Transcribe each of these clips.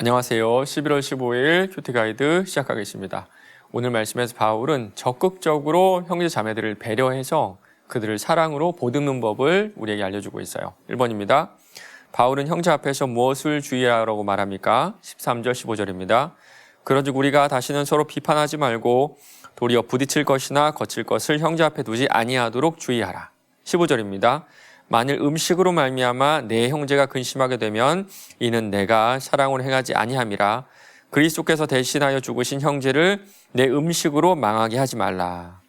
안녕하세요. 11월 15일 큐티 가이드 시작하겠습니다. 오늘 말씀에서 바울은 적극적으로 형제 자매들을 배려해서 그들을 사랑으로 보듬는 법을 우리에게 알려주고 있어요. 1번입니다. 바울은 형제 앞에서 무엇을 주의하라고 말합니까? 13절 15절입니다. 그런즉 우리가 다시는 서로 비판하지 말고 도리어 부딪힐 것이나 거칠 것을 형제 앞에 두지 아니하도록 주의하라. 15절입니다. 만일 음식으로 말미암아 내 형제가 근심하게 되면 이는 내가 사랑으로 행하지 아니함이라. 그리스도께서 대신하여 죽으신 형제를 내 음식으로 망하게 하지 말라.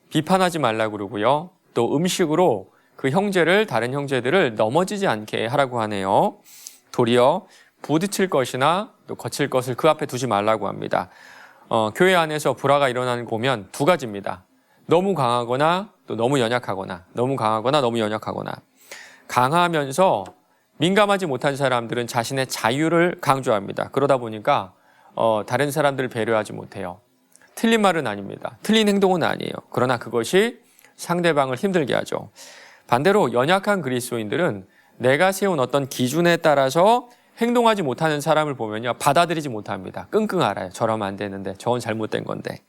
비판하지 말라 그러고요. 또 음식으로 그 형제를, 다른 형제들을 넘어지지 않게 하라고 하네요. 도리어 부딪힐 것이나 또 거칠 것을 그 앞에 두지 말라고 합니다. 교회 안에서 불화가 일어나는 거 보면 두 가지입니다. 너무 강하거나 또 너무 연약하거나, 너무 강하거나 너무 연약하거나. 강하면서 민감하지 못한 사람들은 자신의 자유를 강조합니다. 그러다 보니까 다른 사람들을 배려하지 못해요. 틀린 말은 아닙니다. 틀린 행동은 아니에요. 그러나 그것이 상대방을 힘들게 하죠. 반대로 연약한 그리스도인들은 내가 세운 어떤 기준에 따라서 행동하지 못하는 사람을 보면요, 받아들이지 못합니다. 끙끙 앓아요. 저러면 안 되는데, 저건 잘못된 건데.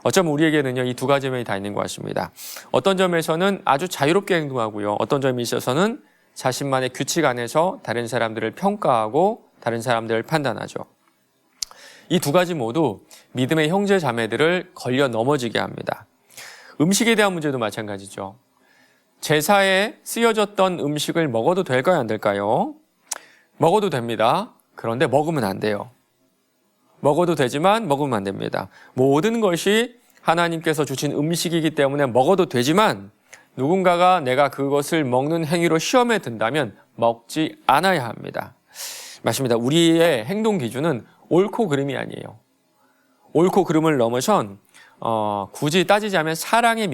어쩌면 우리에게는요, 이 두 가지 면이 다 있는 것 같습니다. 어떤 점에서는 아주 자유롭게 행동하고요, 어떤 점에 있어서는 자신만의 규칙 안에서 다른 사람들을 평가하고 다른 사람들을 판단하죠. 이 두 가지 모두 믿음의 형제 자매들을 걸려 넘어지게 합니다. 음식에 대한 문제도 마찬가지죠. 제사에 쓰여졌던 음식을 먹어도 될까요, 안 될까요? 먹어도 됩니다. 그런데 먹으면 안 돼요. 먹어도 되지만 먹으면 안 됩니다. 모든 것이 하나님께서 주신 음식이기 때문에 먹어도 되지만 누군가가 내가 그것을 먹는 행위로 시험에 든다면 먹지 않아야 합니다. 맞습니다. 우리의 행동 기준은 옳고 그름이 아니에요. 옳고 그름을 넘어선 굳이 따지자면 사랑의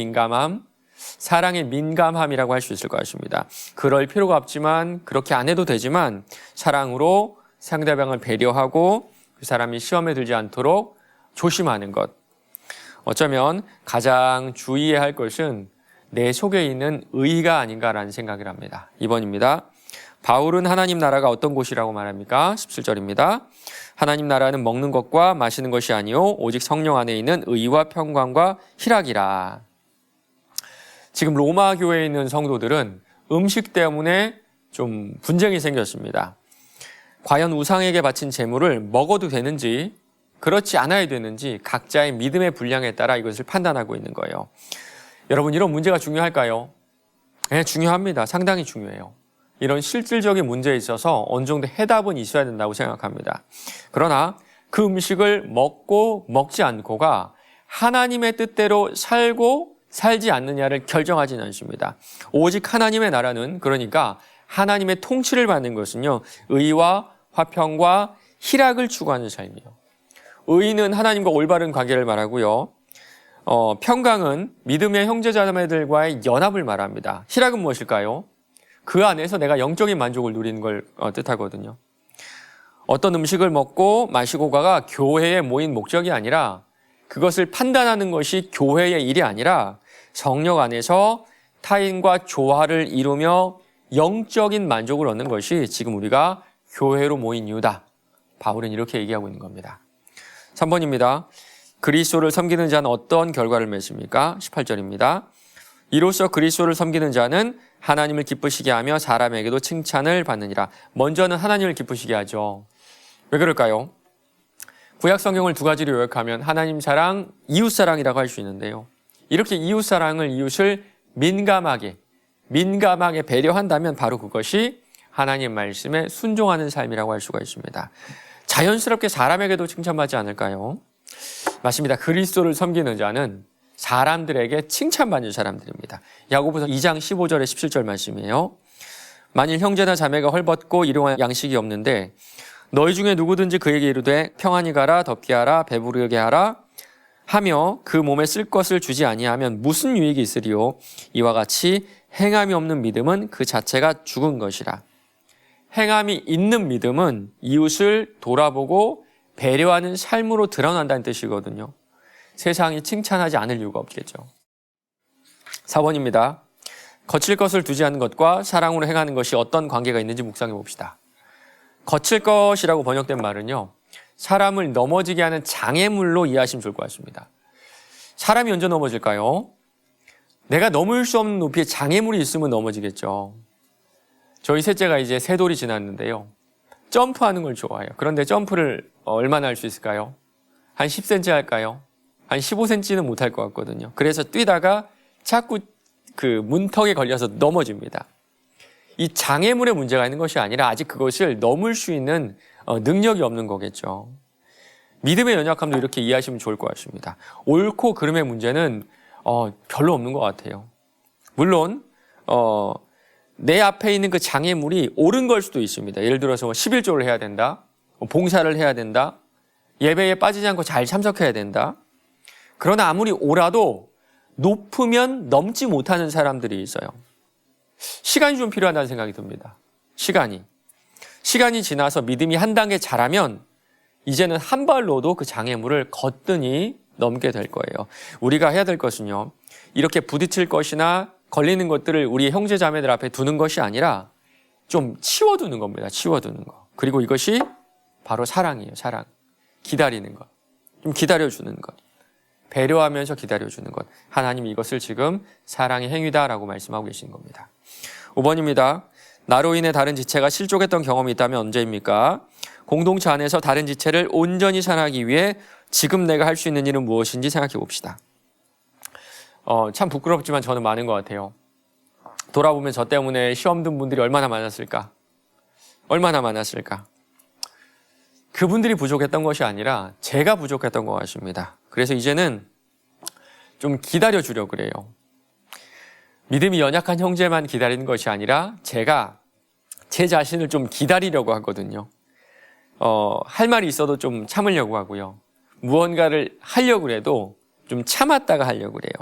민감함이라고 할 수 있을 것 같습니다. 그럴 필요가 없지만, 그렇게 안 해도 되지만 사랑으로 상대방을 배려하고 그 사람이 시험에 들지 않도록 조심하는 것. 어쩌면 가장 주의해야 할 것은 내 속에 있는 의가 아닌가라는 생각을 합니다. 2번입니다. 바울은 하나님 나라가 어떤 곳이라고 말합니까? 17절입니다. 하나님 나라는 먹는 것과 마시는 것이 아니요 오직 성령 안에 있는 의와 평강과 희락이라. 지금 로마 교회에 있는 성도들은 음식 때문에 좀 분쟁이 생겼습니다. 과연 우상에게 바친 제물을 먹어도 되는지, 그렇지 않아야 되는지 각자의 믿음의 분량에 따라 이것을 판단하고 있는 거예요. 여러분, 이런 문제가 중요할까요? 네, 중요합니다. 상당히 중요해요. 이런 실질적인 문제에 있어서 어느 정도 해답은 있어야 된다고 생각합니다. 그러나 그 음식을 먹고 먹지 않고가 하나님의 뜻대로 살고 살지 않느냐를 결정하지는 않습니다. 오직 하나님의 나라는, 그러니까 하나님의 통치를 받는 것은요, 의와 화평과 희락을 추구하는 삶이에요. 의는 하나님과 올바른 관계를 말하고요, 평강은 믿음의 형제자매들과의 연합을 말합니다. 희락은 무엇일까요? 그 안에서 내가 영적인 만족을 누리는 걸 뜻하거든요. 어떤 음식을 먹고 마시고가 교회에 모인 목적이 아니라, 그것을 판단하는 것이 교회의 일이 아니라 성령 안에서 타인과 조화를 이루며 영적인 만족을 얻는 것이 지금 우리가 교회로 모인 이유다. 바울은 이렇게 얘기하고 있는 겁니다. 3번입니다. 그리스도를 섬기는 자는 어떤 결과를 맺습니까? 18절입니다. 이로써 그리스도를 섬기는 자는 하나님을 기쁘시게 하며 사람에게도 칭찬을 받느니라. 먼저는 하나님을 기쁘시게 하죠. 왜 그럴까요? 구약 성경을 두 가지로 요약하면 하나님 사랑, 이웃 사랑이라고 할 수 있는데요. 이렇게 이웃 사랑을, 이웃을 민감하게 배려한다면 바로 그것이 하나님 말씀에 순종하는 삶이라고 할 수가 있습니다. 자연스럽게 사람에게도 칭찬받지 않을까요? 맞습니다. 그리스도를 섬기는 자는 사람들에게 칭찬받는 사람들입니다. 야고보서 2장 15절에 17절 말씀이에요. 만일 형제나 자매가 헐벗고 일용할 양식이 없는데 너희 중에 누구든지 그에게 이르되 평안히 가라, 덥게 하라, 배부르게 하라 하며 그 몸에 쓸 것을 주지 아니하면 무슨 유익이 있으리요? 이와 같이 행함이 없는 믿음은 그 자체가 죽은 것이라. 행함이 있는 믿음은 이웃을 돌아보고 배려하는 삶으로 드러난다는 뜻이거든요. 세상이 칭찬하지 않을 이유가 없겠죠. 4번입니다. 거칠 것을 두지 않는 것과 사랑으로 행하는 것이 어떤 관계가 있는지 묵상해 봅시다. 거칠 것이라고 번역된 말은요, 사람을 넘어지게 하는 장애물로 이해하시면 좋을 것 같습니다. 사람이 언제 넘어질까요? 내가 넘을 수 없는 높이의 장애물이 있으면 넘어지겠죠. 저희 셋째가 이제 3돌이 지났는데요. 점프하는 걸 좋아해요. 그런데 점프를 얼마나 할 수 있을까요? 한 10cm 할까요? 한 15cm는 못할 것 같거든요. 그래서 뛰다가 자꾸 그 문턱에 걸려서 넘어집니다. 이 장애물의 문제가 있는 것이 아니라 아직 그것을 넘을 수 있는 능력이 없는 거겠죠. 믿음의 연약함도 이렇게 이해하시면 좋을 것 같습니다. 옳고 그름의 문제는 별로 없는 것 같아요. 물론 내 앞에 있는 그 장애물이 옳은 걸 수도 있습니다. 예를 들어서 11조를 해야 된다, 봉사를 해야 된다, 예배에 빠지지 않고 잘 참석해야 된다. 그러나 아무리 옳아도 높으면 넘지 못하는 사람들이 있어요. 시간이 좀 필요하다는 생각이 듭니다. 시간이 지나서 믿음이 한 단계 자라면 이제는 한 발로도 그 장애물을 거뜬히 넘게 될 거예요. 우리가 해야 될 것은요, 이렇게 부딪힐 것이나 걸리는 것들을 우리 형제 자매들 앞에 두는 것이 아니라 좀 치워두는 겁니다. 치워두는 거. 그리고 이것이 바로 사랑이에요. 사랑. 기다리는 것. 좀 기다려주는 것. 배려하면서 기다려주는 것. 하나님이 이것을 지금 사랑의 행위다라고 말씀하고 계신 겁니다. 5번입니다. 나로 인해 다른 지체가 실족했던 경험이 있다면 언제입니까? 공동체 안에서 다른 지체를 온전히 사랑하기 위해 지금 내가 할 수 있는 일은 무엇인지 생각해 봅시다. 참 부끄럽지만 저는 많은 것 같아요. 돌아보면 저 때문에 시험 든 분들이 얼마나 많았을까? 얼마나 많았을까? 그분들이 부족했던 것이 아니라 제가 부족했던 것 같습니다. 그래서 이제는 좀 기다려주려고 그래요. 믿음이 연약한 형제만 기다리는 것이 아니라 제가 제 자신을 좀 기다리려고 하거든요. 할 말이 있어도 좀 참으려고 하고요. 무언가를 하려고 해도 좀 참았다가 하려고 그래요.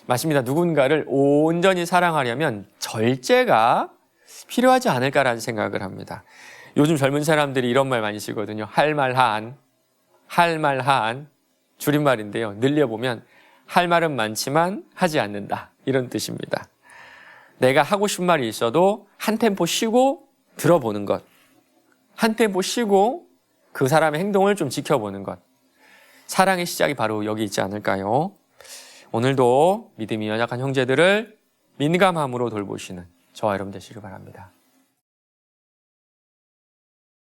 맞습니다. 누군가를 온전히 사랑하려면 절제가 필요하지 않을까라는 생각을 합니다. 요즘 젊은 사람들이 이런 말 많이 쓰거든요. 할 말 한 줄임말인데요. 늘려보면 할 말은 많지만 하지 않는다, 이런 뜻입니다. 내가 하고 싶은 말이 있어도 한 템포 쉬고 들어보는 것, 한 템포 쉬고 그 사람의 행동을 좀 지켜보는 것. 사랑의 시작이 바로 여기 있지 않을까요? 오늘도 믿음이 연약한 형제들을 민감함으로 돌보시는 저와 여러분 되시길 바랍니다.